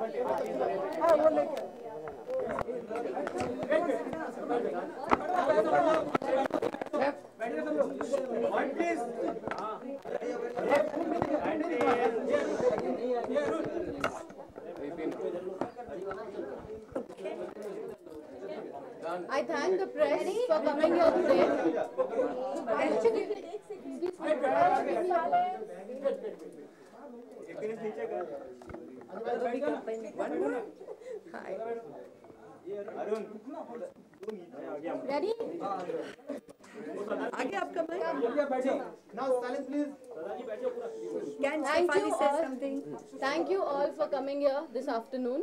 I thank the press for coming here today. Ready? आगे आपका mic. Now silence please. Can Thank Shefali you say all. something? Thank you all for coming here this afternoon.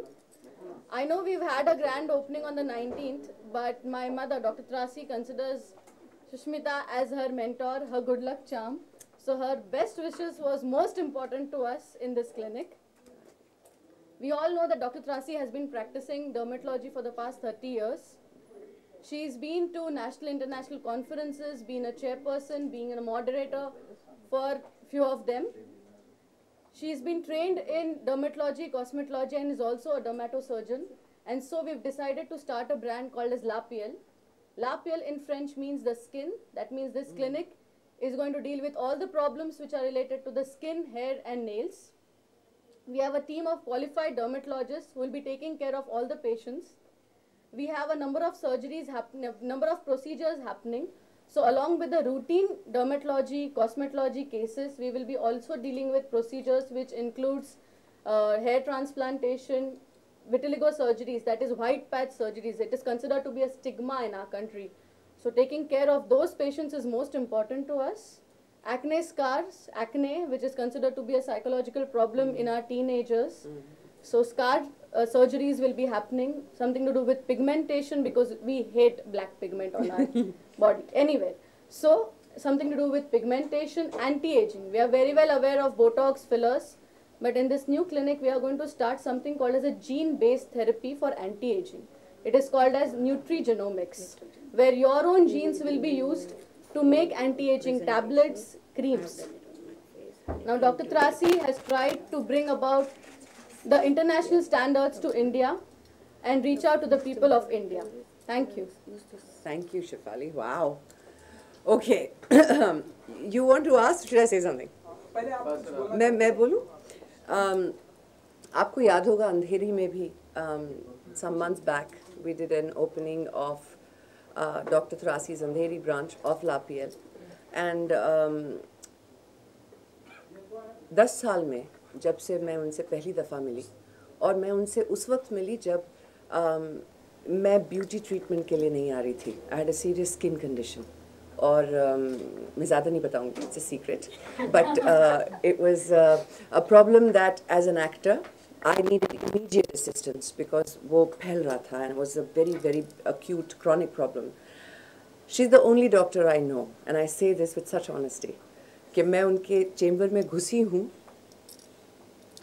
I know we've had a grand opening on the 19th, but my mother, Dr. Trasi, considers Sushmita as her mentor, her good luck charm. So her best wishes was most important to us in this clinic. We all know that Dr. Trasi has been practicing dermatology for the past 30 years. She's been to national, international conferences, been a chairperson, being a moderator for few of them. She's been trained in dermatology, cosmetology, and is also a dermatosurgeon. And so we've decided to start a brand called as La Piel. La Piel in French means the skin. That means this clinic is going to deal with all the problems which are related to the skin, hair, and nails. We have a team of qualified dermatologists who will be taking care of all the patients. We have a number of surgeries happening, number of procedures happening. So along with the routine dermatology, cosmetology cases, we will be also dealing with procedures which includes hair transplantation, vitiligo surgeries, that is white patch surgeries. It is considered to be a stigma in our country. So taking care of those patients is most important to us. Acne scars, acne, which is considered to be a psychological problem in our teenagers. So scar surgeries will be happening, something to do with pigmentation because we hate black pigment on our body. Anyway, so something to do with pigmentation, anti-aging. We are very well aware of Botox fillers, but in this new clinic, we are going to start something called as a gene-based therapy for anti-aging. It is called as nutrigenomics, where your own genes will be used to make anti-aging tablets, creams. Now, Dr. Trasi has tried to bring about the international standards to India and reach out to the people of India. Thank you. Thank you, Shefali. Wow. Okay. You want to ask? Should I say something? मैं बोलूँ? आपको याद होगा अंधेरी में भी some months back we did an opening of Dr. Trasi's Andheri branch of La Piel, and 10 साल में जब से मैं उनसे पहली दफ़ा मिली और मैं उनसे उस वक्त मिली जब मैं ब्यूटी ट्रीटमेंट के लिए नहीं आ रही थी. I had a serious skin condition और मैं ज़्यादा नहीं बताऊंगी, it's a secret, but it was a problem that as an actor I needed immediate assistance because वो फैल रहा था and it was a very, very acute chronic problem. She's the only doctor I know, and I say this with such honesty, कि मैं उनके chamber में घुसी हूँ,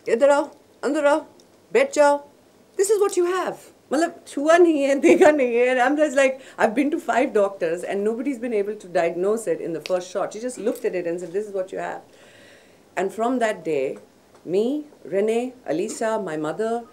इधर आओ, अंदर आओ, बैठ जाओ, this is what you have. मतलब छुआ नहीं है, देखा नहीं है, and I'm just like, I've been to 5 doctors and nobody's been able to diagnose it in the first shot. She just looked at it and said, this is what you have. And from that day, me, Renee, Alisa, my mother,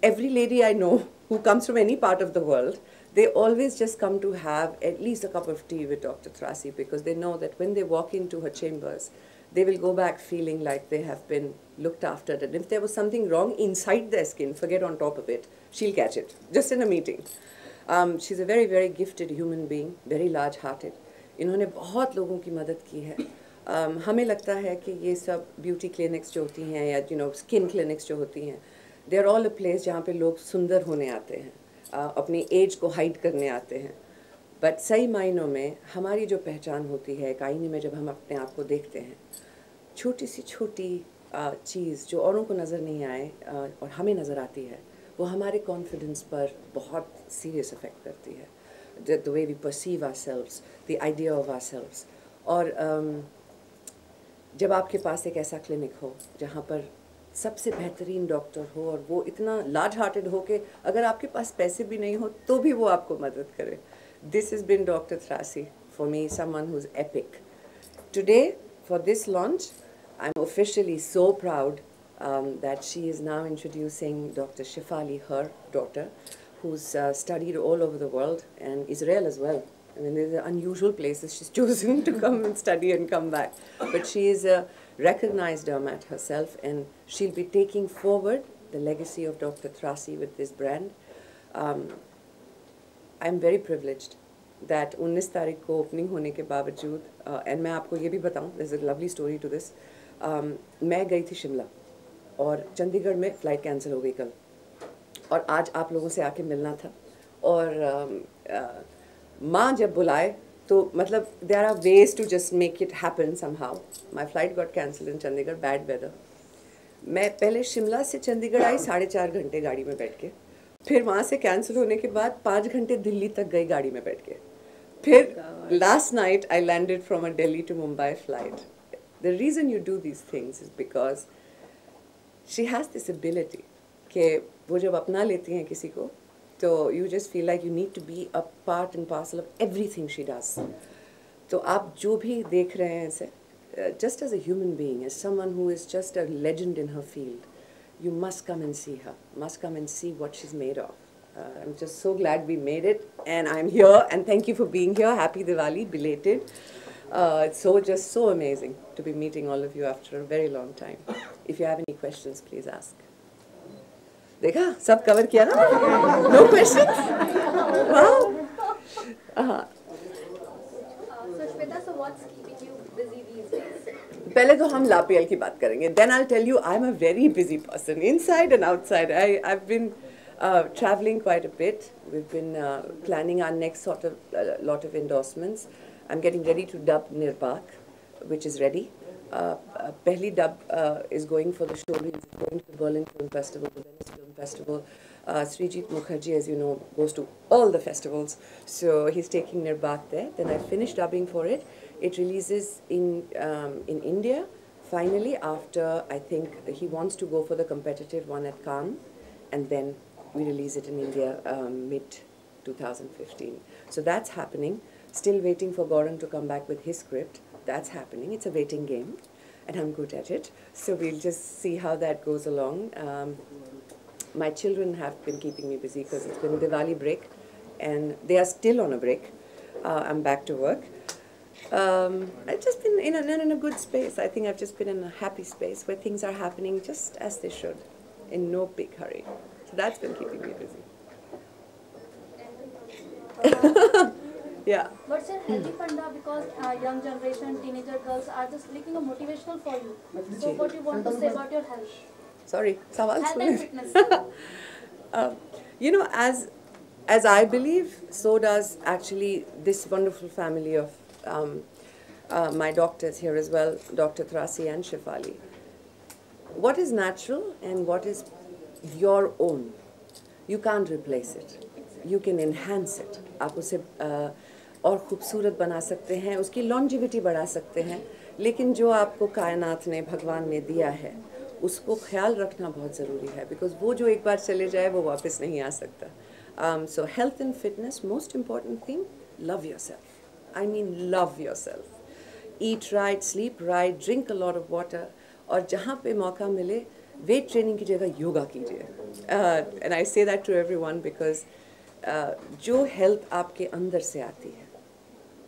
every lady I know who comes from any part of the world, they always just come to have at least a cup of tea with Dr. Trasi because they know that when they walk into her chambers, they will go back feeling like they have been looked after. And if there was something wrong inside their skin, forget on top of it, she'll catch it, just in a meeting. She's a very, very gifted human being, very large-hearted. इन्होंने बहुत लोगों की मदद की है. हमें लगता है कि ये सब ब्यूटी क्लिनिक्स जो होती हैं या स्किन क्लिनिक्स जो होती हैं, they are all a place जहाँ पे लोग सुंदर होने आते हैं, अपनी एज को हाइड करने आते हैं. बट सही मायनों में हमारी जो पहचान होती है एक आईने में जब हम अपने आप को देखते हैं, छोटी सी छोटी चीज़ जो औरों को नज़र नहीं आए और हमें नज़र आती है, वो हमारे कॉन्फिडेंस पर बहुत सीरियस इफेक्ट करती है. The way we perceive ourselves, the idea of ourselves. और जब आपके पास एक ऐसा क्लिनिक हो जहाँ पर सबसे बेहतरीन डॉक्टर हो और वो इतना लार्ज हार्टेड हो कि अगर आपके पास पैसे भी नहीं हो तो भी वो आपको मदद करे. This is been doctor Trasi for me, someone who's epic. Today, for this launch, I'm officially so proud that she is now introducing Dr. Shefali, her daughter, who's studied all over the world and Israel as well. I mean, these are unusual places she's chosen to come and study and come back. But she is a recognized dermat herself, and she'll be taking forward the legacy of Dr. Trasi with this brand. I'm very privileged that 19 तारीख को opening होने के बावजूद, and मैं आपको ये भी बताऊँ, there's a lovely story to this. मैं गई थी शिमला और चंडीगढ़ में फ़्लाइट कैंसिल हो गई कल, और आज आप लोगों से आके मिलना था. और माँ जब बुलाए तो मतलब there are ways to just make it happen somehow. My flight got cancelled in Chandigarh, bad weather. मैं पहले शिमला से चंडीगढ़ आई 4.5 घंटे गाड़ी में बैठ के, फिर वहाँ से कैंसिल होने के बाद 5 घंटे दिल्ली तक गई गाड़ी में बैठ के, फिर last night I landed from a Delhi to Mumbai flight. The reason you do these things is because she has this ability कि वो जब अपना लेती हैं किसी को, तो you just feel like you need to be a part and parcel of everything she does. तो आप जो भी देख रहे हैं इसे, just as a human being, as someone who is just a legend in her field, you must come and see her, must come and see what she's made of. I'm just so glad we made it, and I'm here, and thank you for being here. Happy Diwali, belated. It's just so amazing to be meeting all of you after a very long time. If you have any questions, please ask. देखा सब cover किया ना? No questions? Wow. So Shweta, so what's keeping you busy these days? पहले तो हम लापीएल की बात करेंगे. Then I'll tell you I'm a very busy person, inside and outside. I've been traveling quite a bit. We've been planning our next sort of lot of endorsements. I'm getting ready to dub Nirbak, which is ready. Pehli dub is going for the showreels, going to the Berlin Film Festival, the Venice Film Festival. Srijit Mukherjee, as you know, goes to all the festivals. So he's taking Nirbak there. Then I finished dubbing for it. It releases in India, finally, after I think he wants to go for the competitive one at Cannes. And then we release it in India mid-2015. So that's happening. Still waiting for Gaurang to come back with his script. That's happening. It's a waiting game, and I'm good at it. So we'll just see how that goes along. My children have been keeping me busy because it's been Diwali break, and they are still on a break. I'm back to work. I've just been in a good space. I think I've just been in a happy space where things are happening just as they should, in no big hurry. So that's been keeping me busy. Yeah. What's your healthy funda, because young generation, teenager girls are just looking motivational for you. So what do you want to say about your health? Sorry, sawal Health and fitness. You know, as I believe, so does actually this wonderful family of my doctors here as well, Dr. Trasi and Shefali. What is natural and what is your own, you can't replace it. You can enhance it. आप उसे और खूबसूरत बना सकते हैं, उसकी longevity बढ़ा सकते हैं, लेकिन जो आपको कायनात ने, भगवान ने दिया है, उसको ख्याल रखना बहुत ज़रूरी है, because वो जो एक बार चले जाए वो वापस नहीं आ सकता. So health and fitness, most important thing, love yourself. I mean love yourself. Eat right, sleep right, drink a lot of water, और जहाँ पे मौका मिले वेट ट्रेनिंग की जगह योगा कीजिए. And I say that to everyone because जो health आपके अंदर से आती है,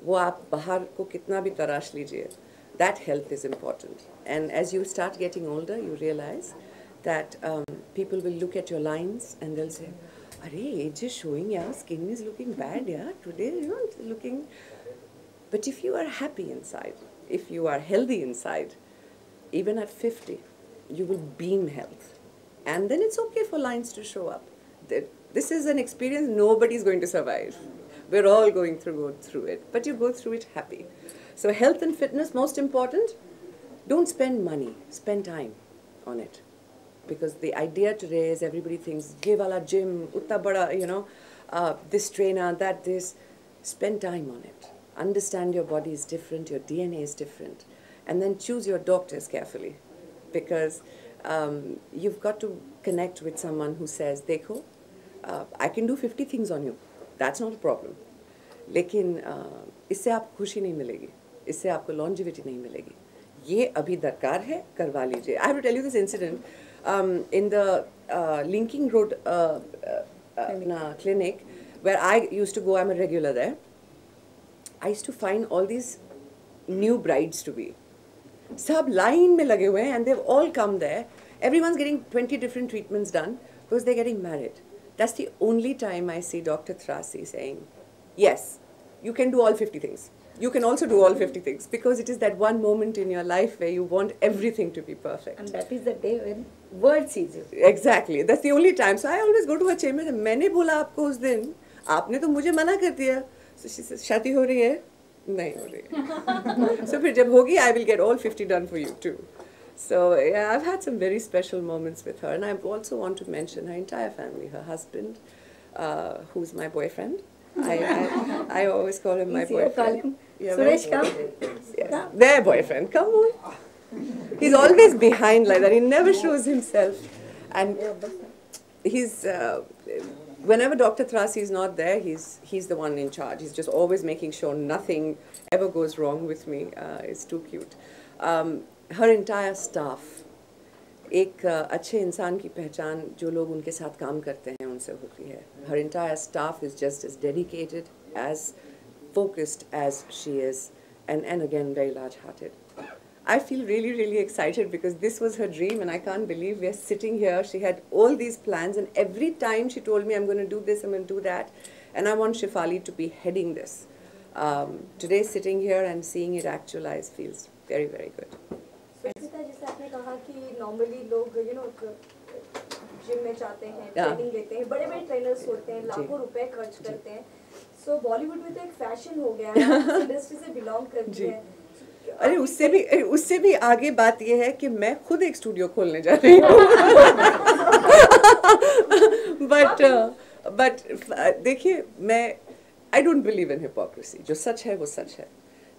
वो आप बाहर को कितना भी तराश लीजिए, that health is important. And as you start getting older, you realize that people will look at your lines and they'll say, "Arey, age is showing, yeah, skin is looking bad, yeah, today you are looking." But if you are happy inside, if you are healthy inside, even at 50, you will beam health. And then it's okay for lines to show up. This is an experience nobody's going to survive. We're all go through it, but you go through it happy. So health and fitness, most important. Don't spend money, spend time on it. Because the idea today is everybody thinks, ye wala gym, utta bada, you know, this trainer, that this. Spend time on it. Understand your body is different, your DNA is different. And then choose your doctors carefully. Because you've got to connect with someone who says, dekho, I can do 50 things on you. That's not a problem. लेकिन इससे आपको खुशी नहीं मिलेगी, इससे आपको longevity नहीं मिलेगी. ये अभी दरकार है, करवा लीजिए. I have to tell you this incident. In the Linking Road clinic where I used to go, I'm a regular there. I used to find all these new brides to be. सब line में लगे हुए हैं and they've all come there. Everyone's getting 20 different treatments done because they're getting married. That's the only time I see Dr. Trasi saying, yes, you can do all 50 things. You can also do all 50 things because it is that one moment in your life where you want everything to be perfect. And that is the day when world sees you. Exactly. That's the only time. So I always go to her chamber and मैंने बोला आपको उस दिन, आपने तो मुझे मना कर दिया. So she says, शादी हो रही है? नहीं हो रही है. So फिर जब होगी, I will get all 50 done for you too. So yeah, I've had some very special moments with her, and I also want to mention her entire family, her husband, who's my boyfriend. I always call him my boyfriend. Yeah, Suresh, come. yes. Their boyfriend, come on. He's always behind like that. He never shows himself, and he's whenever Dr. Trasi is not there, he's the one in charge. He's just always making sure nothing ever goes wrong with me. It's too cute. Her entire staff, एक अच्छे इंसान की पहचान जो लोग उनके साथ काम करते हैं उनसे होती है. Her entire staff is just as dedicated, as focused as she is, and again very large-hearted. I feel really, really excited because this was her dream and I can't believe we're sitting here. She had all these plans and every time she told me I'm going to do this, I'm going to do that, and I want Shefali to be heading this. Today sitting here and seeing it actualize feels very, very good. Sushmita, जैसे आपने कहा कि normally लोग gym में जाते हैं, training लेते हैं, बड़े बड़े ट्रेनर्स होते हैं, लाखों रुपए खर्च करते हैं. सो बॉलीवुड में तो एक फैशन हो गया है, इंडस्ट्री से बिलोंग करती है. अरे उससे भी आगे बात ये है कि मैं खुद एक स्टूडियो खोलने जा रही हूँ. but देखिए, मैं I don't believe in hypocrisy. जो सच है वो सच है.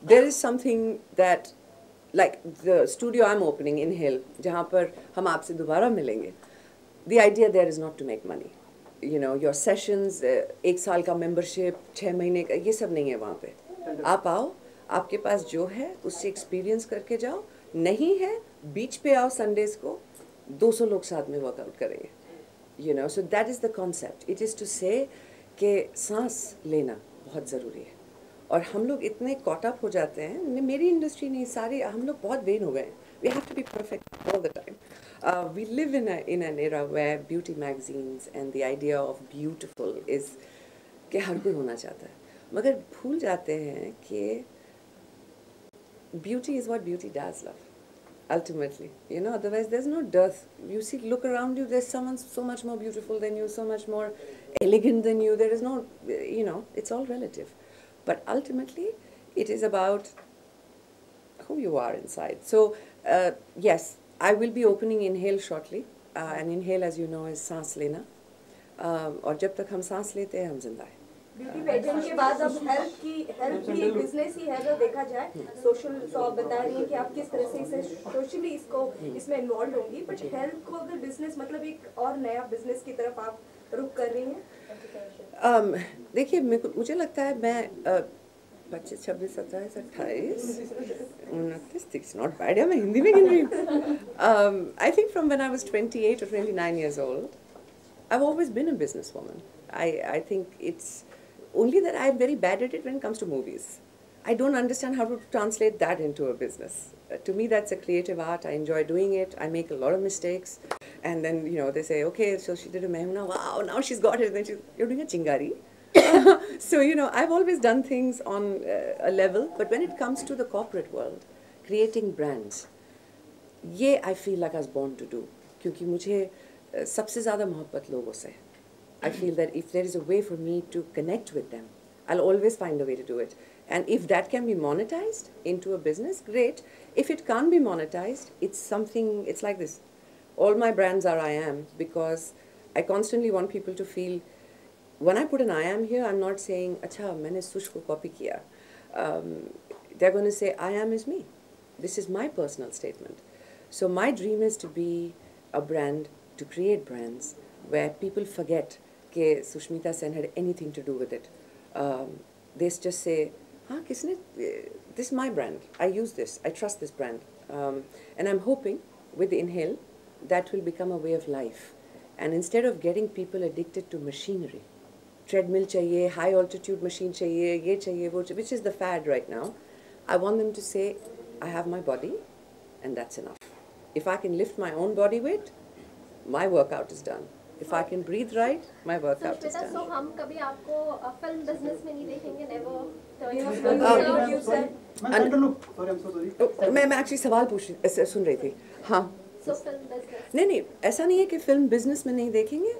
There is something that like the studio I'm opening, Inhale, जहाँ पर हम आपसे दोबारा मिलेंगे. The idea there is not to make money. You know, your sessions, एक साल का membership, 6 महीने का, ये सब नहीं है वहाँ पे. आप आओ, आपके पास जो है उससे एक्सपीरियंस करके जाओ. नहीं है, बीच पे आओ संडेज को, 200 लोग साथ में वर्कआउट करेंगे. You know, so that is the concept. It is to say कि सांस लेना बहुत ज़रूरी है. और हम लोग इतने caught up हो जाते हैं, मेरी इंडस्ट्री नहीं, सारे हम लोग बहुत वेन हो गए. We have to be perfect all the time. We live in an era where beauty magazines and the idea of beautiful is कि हर कोई होना चाहता है, मगर भूल जाते हैं कि beauty is what beauty does, love. Ultimately, you know, otherwise there's no dearth. You see, look around you, there's someone so much more beautiful than you, so much more elegant than you. There is no, you know, it's all relative. But ultimately, it is about who you are inside. So, yes, I will be opening Inhale shortly. And Inhale, as you know, is सांस लेना. और जब तक हम सांस लेते हैं, हम जिंदा हैं. ब्यूटी पेजेंट के बाद अब हेल्थ भी एक बिजनेस ही है अगर देखा जाए. सोशल, तो आप बता रही हैं कि आप किस तरह से इसे सोशली इसमें इन्वॉल्व होंगी, बट हेल्थ को अगर बिजनेस मतलब एक और नया बिजनेस की तरफ आप रुख कर रही हैं. देखिए, मुझे लगता है मैं 25, 26, 27, 28, 29, 30 not bad. मैं हिंदी में गिन रही हूँ. I think from when I was 28 or 29 years old, I've always been a businesswoman. I think it's only that I'm very bad at it when it comes to movies. I don't understand how to translate that into a business. To me, that's a creative art. I enjoy doing it. I make a lot of mistakes. And then, you know, they say, okay, so she did a Mehuna. Wow, now she's got it. And then you're doing a Chingari. So, you know, I've always done things on a level. But when it comes to the corporate world, creating brands, ये I feel like I was born to do. क्योंकि मुझे सबसे ज़्यादा मोहब्बत लोगों से है. I feel that if there is a way for me to connect with them, I'll always find a way to do it. And if that can be monetized into a business, great. If it can't be monetized, it's something, it's like this. All my brands are I am, because I constantly want people to feel, when I put an I am here, I'm not saying, अच्छा, मैंने सुश को copy किया. They're going to say, I am is me. This is my personal statement. So my dream is to be a brand, to create brands where people forget that Sushmita Sen had anything to do with it. They just say, हाँ, किसने? This is my brand. I use this. I trust this brand. And I'm hoping with Inhale that will become a way of life. And instead of getting people addicted to machinery, treadmill chahiye, high altitude machine chahiye, ye chahiye, wo chahiye, which is the fad right now, I want them to say, I have my body and that's enough. If I can lift my own body weight, my workout is done. If I can breathe right, my workout is done. So हम कभी आपको film business में नहीं देखेंगे, never. You said. Sorry, I'm so sorry. मैं actually सवाल सुन रही थी. हाँ. So film business. नहीं, ऐसा नहीं है कि film business में नहीं देखेंगे.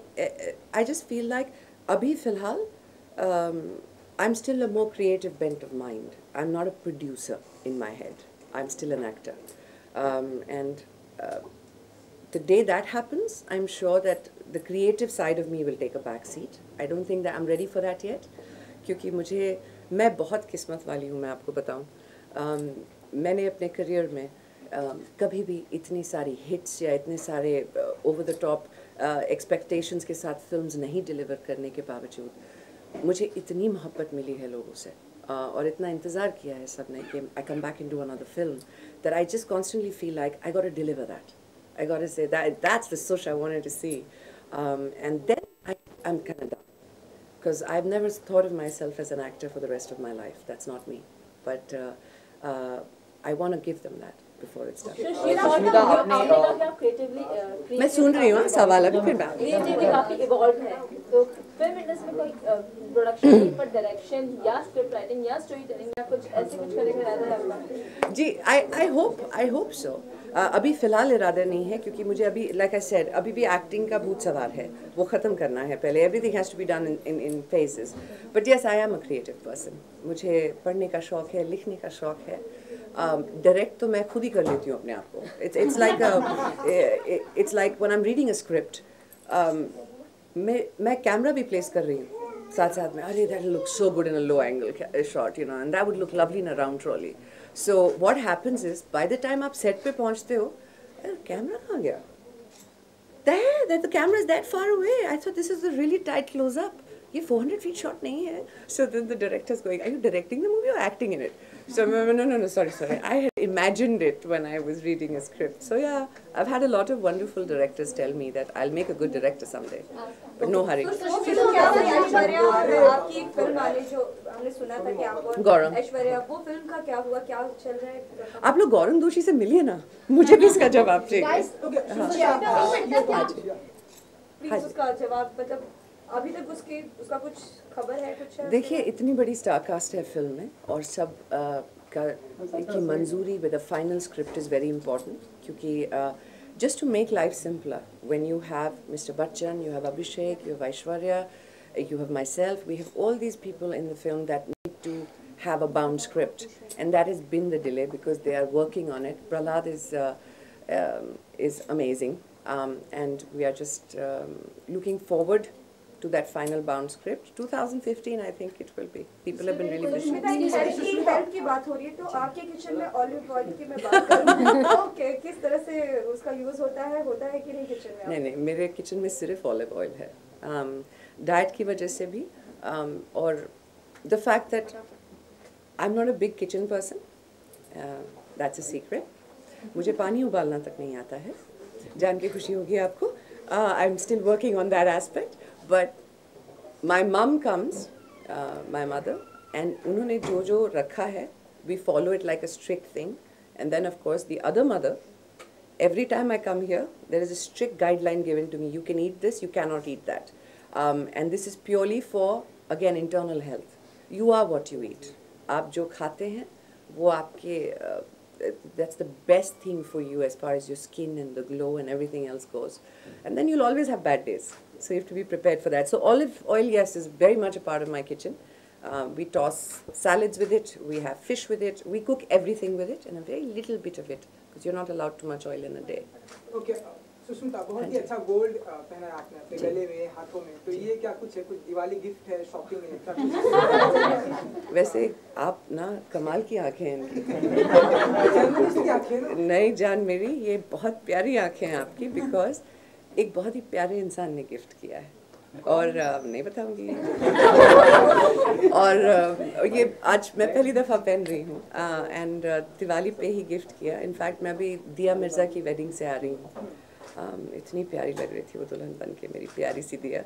I just feel like अभी फिलहाल I'm still a more creative bent of mind. I'm not a producer in my head. I'm still an actor. And the day that happens, I'm sure that the creative side of me will take a back seat. I don't think that I'm ready for that yet. क्योंकि मैं बहुत किस्मत वाली हूँ, मैं आपको बताऊँ. मैंने अपने करियर में कभी भी इतनी सारी हिट्स या इतने सारे ओवर द टॉप एक्सपेक्टेशंस के साथ फिल्म्स नहीं डिलीवर करने के बावजूद मुझे इतनी मोहब्बत मिली है लोगों से और इतना इंतज़ार किया है सबने कि I come back into another film that I just constantly feel like I got to deliver that. I got to say that's the Sush I wanted to see, and then I'm kind of done because I've never thought of myself as an actor for the rest of my life. That's not me, but I want to give them that before it's done. मैं सुन रही हूँ सवाल अभी फिर बात. Creatively काफी evolved है. तो film industry में कोई production पर direction या script writing या story telling या कुछ ऐसे कुछ करने का इरादा है आपका? जी, I hope so. अभी फ़िलहाल इरादा नहीं है क्योंकि मुझे अभी like I said अभी भी एक्टिंग का भूत सवार है, वो ख़त्म करना है पहले. Everything has to be done in phases. But yes, I am a creative person. मुझे पढ़ने का शौक है, लिखने का शौक है. डायरेक्ट तो मैं खुद ही कर लेती हूँ अपने आप को. It's like when I'm reading a script, मैं कैमरा भी प्लेस कर रही हूँ साथ में. अरे that will look so good in a low angle shot, you know, and that would look lovely in a round trolley. So what happens is by the time आप set पे पहुँचते हो, कैमरा कहाँ गया? There, the camera is that far away. I thought this is a really tight close-up. ये 400 feet shot नहीं है. So then the director's going, are you directing the movie or acting in it? So no, sorry. I had imagined it when I was reading a script. So yeah, I've had a lot of wonderful directors tell me that I'll make a good director someday. But no hurry. आपकी एक film वाले जो हमने सुना था कि आप गौरव ऐश्वर्या, वो फिल्म का क्या हुआ, क्या चल रहा है? आप लोग गौरव दोषी से मिलिए ना, मुझे भी इसका जवाब चाहिए. प्लीज उसका जवाब, मतलब अभी तक उसका कुछ खबर है कुछ? देखिए, इतनी बड़ी स्टार कास्ट है फिल्म में और सब की मंजूरी with a final script is very important क्योंकि just to make life simpler, when you have Mr. Bachchan, you have Abhishek, you have Aishwarya, you have myself, we have all these people in the film that need to have a bound script, and that has been the delay because they are working on it. Prahlad is amazing, and we are just looking forward to that final bound script. 2015, I think it will be. People have been really pushing. Help की बात हो रही है तो आपके kitchen में olive oil की मैं बात करूँ तो किस तरह से उसका यूज होता है कि नहीं किचन में? नहीं, मेरे किचन में सिर्फ ऑलिव ऑयल है. डाइट की वजह से भी और the fact that I'm not a big kitchen person, that's a secret. मुझे पानी उबालना तक नहीं आता है. जान के खुशी होगी आपको. I'm still working on that aspect. But my mom comes, my mother, and उन्होंने जो रखा है, we follow it like a strict thing. And then of course the other mother, every time I come here, there is a strict guideline given to me. You can eat this, you cannot eat that. And this is purely for, again, internal health. You are what you eat. आप जो खाते हैं, वो आपके that's the best thing for you as far as your skin and the glow and everything else goes. And then you'll always have bad days. So you have to be prepared for that. So olive oil, yes, is very much a part of my kitchen. We toss salads with it. We have fish with it. We cook everything with it and a very little bit of it because you're not allowed too much oil in a day. Okay. Sushmita, बहुत ही अच्छा gold पहना है आपने अपने गले में, हाथों में. तो ये क्या कुछ है? कुछ दिवाली गिफ्ट है, शॉपिंग है? वैसे आप ना कमाल की आंखें हैं इनकी. नहीं जान मेरी, ये बहुत प्यारी आंखें हैं आपकी because एक बहुत ही प्यारे इंसान ने गिफ्ट किया है. और नहीं बताऊंगी। और ये आज मैं पहली दफ़ा पहन रही हूँ एंड दिवाली पे ही गिफ्ट किया। इनफैक्ट मैं अभी दिया मिर्ज़ा की वेडिंग से आ रही हूँ। इतनी प्यारी लग रही थी वो दुल्हन बन के, मेरी प्यारी सी दिया।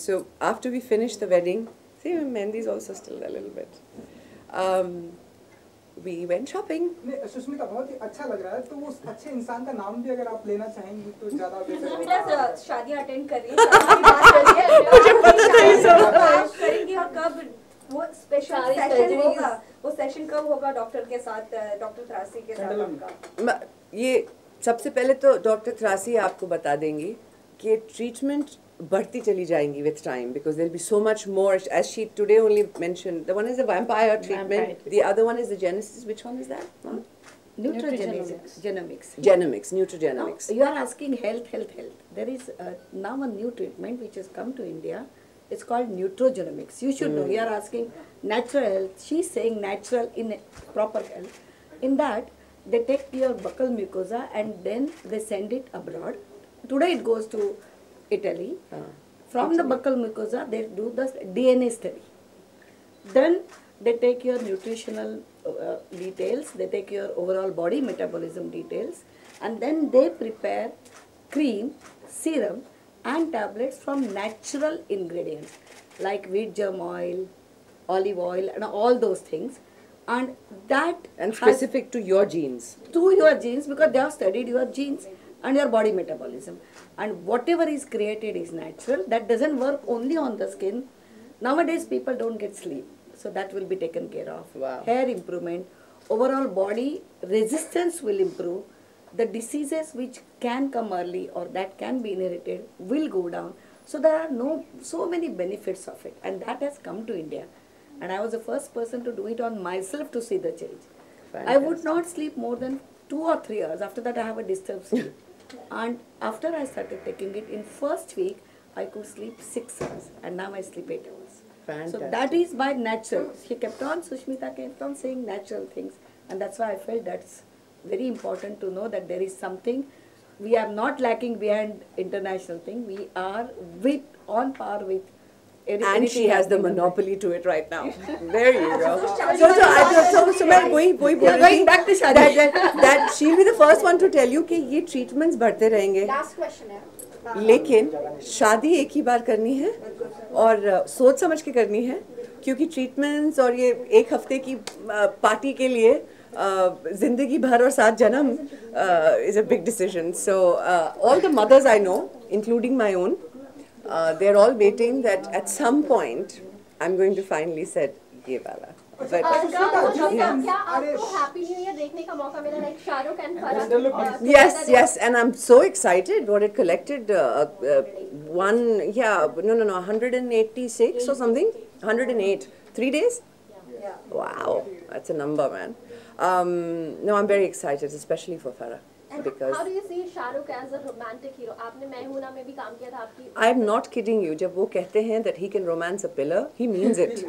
So after we finished the wedding, see, Mehendi is also still a little bit. We went shopping. नहीं, सुष्मिता बहुत ही अच्छा लग रहा है, तो उस अच्छे इंसान का नाम भी अगर आप लेना चाहेंगी तो ज़्यादा बेहतर होगा। सुष्मिता शादियाँ अटेंड कर रही है, मुझे पता था ये सब करेंगी। और कब वो स्पेशल सेशन होगा, वो सेशन कब होगा डॉक्टर के साथ, डॉक्टर त्रासी के साथ आपका? ये सबसे पहले तो डॉक्टर त्रासी आपको बता देंगी कि ट्रीटमेंट बढ़ती चली जाएंगी with time, because there'll be so much more, as she today only mentioned. The one is the vampire treatment, the other one is the genesis. Which one is that? Huh? Nutrigenomics. Genomics, nutrigenomics. Now, you are asking health. There is now a new treatment which has come to India. It's called nutrigenomics. You should know. You are asking natural health. She's saying natural in proper health. In that, they take your buccal mucosa and then they send it abroad. Today it goes to Italy. From the buccal mucosa, they do the DNA study. Then they take your nutritional details, they take your overall body metabolism details, and then they prepare cream, serum, and tablets from natural ingredients like wheat germ oil, olive oil, and all those things. And that and specific to your genes. To your genes, because they have studied your genes and your body metabolism. And whatever is created is natural. That doesn't work only on the skin. Nowadays people don't get sleep, so that will be taken care of. Wow. Hair improvement, overall body resistance will improve. The diseases which can come early or that can be inherited will go down. So there are so many benefits of it, and that has come to India. And I was the first person to do it on myself to see the change. Fantastic. I would not sleep more than 2 or 3 hours. After that I have a disturbed sleep. And after I started taking it, in first week I could sleep 6 hours, and now I sleep 8 hours. Fantastic. So that is by natural. Sushmita kept on saying natural things, and that's why I felt that's very important to know that there is something. We are not lacking behind international thing. We are on par with. And she has the monopoly to it right now. There you go. So मैं वही बोल रही थी that she'll be the first one to tell you कि ये treatments बढ़ते रहेंगे. Last question है. लेकिन शादी एक ही बार करनी है और सोच समझ के करनी है, क्योंकि treatments और ये एक हफ्ते की पार्टी के लिए जिंदगी भर और 7 जन्म is a big decision. So all the mothers I know, including my own, they're all waiting that at some point I'm going to finally say ये वाला. But क्या आपको हैप्पी न्यू ईयर देखने का मौका मिला, like Shahrukh and Farah? yes, and I'm so excited what it collected. 186 or something, 108, 3 days. Yeah. Wow, that's a number, man. No, I'm very excited, especially for Farah. Because How do you see Shahrukh as a romantic hero? आपने मैं हूं ना में भी काम किया था आपकी. I'm not kidding you. जब वो कहते हैं that he can romance a pillar, he means it.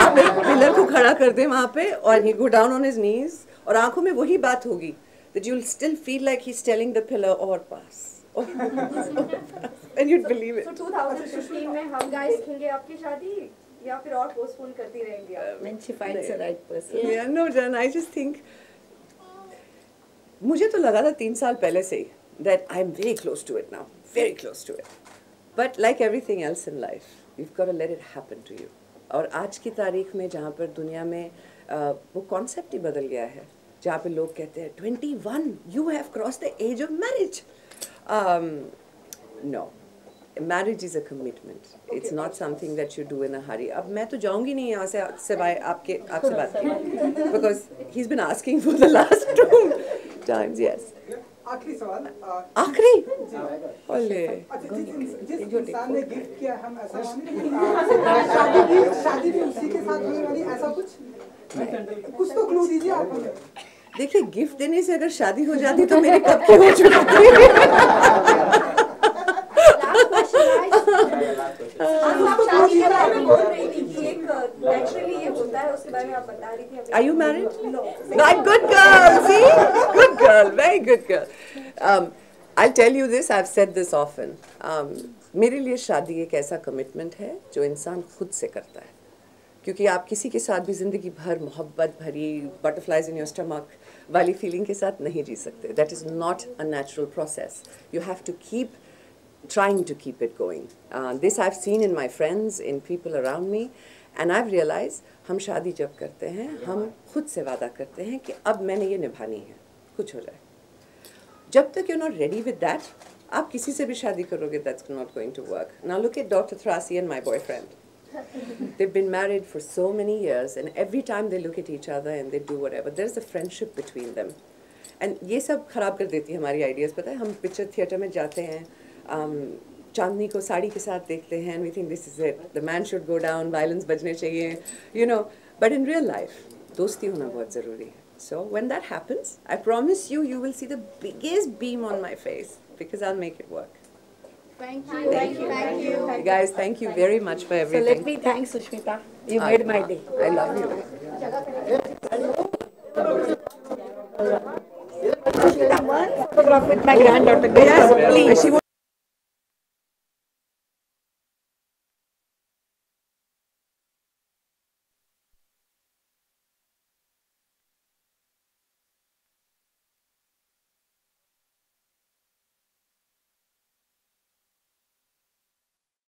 आप एक pillar को खड़ा कर दें वहाँ पे और he go down on his knees और आँखों में वही बात होगी that you'll still feel like he's telling the pillar और pass. And you'd believe it. So 2015 में हम देखेंगे आपकी शादी या फिर और पोस्टपोन करती रहेंगी आप? When she finds the right person. Yeah, no, Jan, I just think मुझे तो लगा था 3 साल पहले से ही that I'm very close to it now, very close to it. But like everything else in life, you've got to let it happen to you. और आज की तारीख में जहाँ पर दुनिया में वो कॉन्सेप्ट ही बदल गया है, जहाँ पे लोग कहते हैं 21, you have crossed the age of marriage. No. Marriage is a commitment. It's not something that you do in a hurry. अब मैं तो जाऊँगी नहीं यहाँ से सिवाय आपसे बात की, because he's been asking for the last 2 times. Yes. आखिरी सवाल. आखिरी? ओले. जिस इंसान ने गिफ्ट किया, हम ऐसा शादी भी उसी के साथ होने वाली, ऐसा कुछ तो क्लू दीजिए आप हमें. देखिए, गिफ्ट देने से अगर शादी हो जाती तो मेरी कब की हो चुकी. Are you married? No. Not good girl. See, good girl, very good girl. I'll tell you this, I've said this often. मेरे लिए शादी एक ऐसा कमिटमेंट है जो इंसान खुद से करता है, क्योंकि आप किसी के साथ भी ज़िंदगी भर मोहब्बत भरी बटरफ्लाइज इन योर स्टमक वाली फीलिंग के साथ नहीं जी सकते. That is not a natural process. You have to keep trying to keep it going. This I've seen in my friends, in people around me, and I've realized हम शादी जब करते हैं हम खुद से वादा करते हैं कि अब मैंने ये निभानी है, कुछ हो जाए. जब तक you're not ready with that, आप किसी से भी शादी करोगे, that's not going to work. Now look at Dr. Trasi and my boyfriend. They've been married for so many years, and every time they look at each other and they do whatever, there's a friendship between them. And ये सब खराब कर देती है हमारी ideas. पता है, हम पिक्चर थिएटर में जाते हैं, चांदनी को साड़ी के साथ देखते हैं, and we think this is it, the man should go down, violence बजने चाहिए, you know, but in real life दोस्ती होना बहुत ज़रूरी है. So when that happens, I promise you, you will see the biggest beam on my face because I'll make it work. Thank you. Guys, thank you very much for everything. So let me thank Sushmita. You made my day. I love you. Sushmita, one photograph with my granddaughter. Yes, please.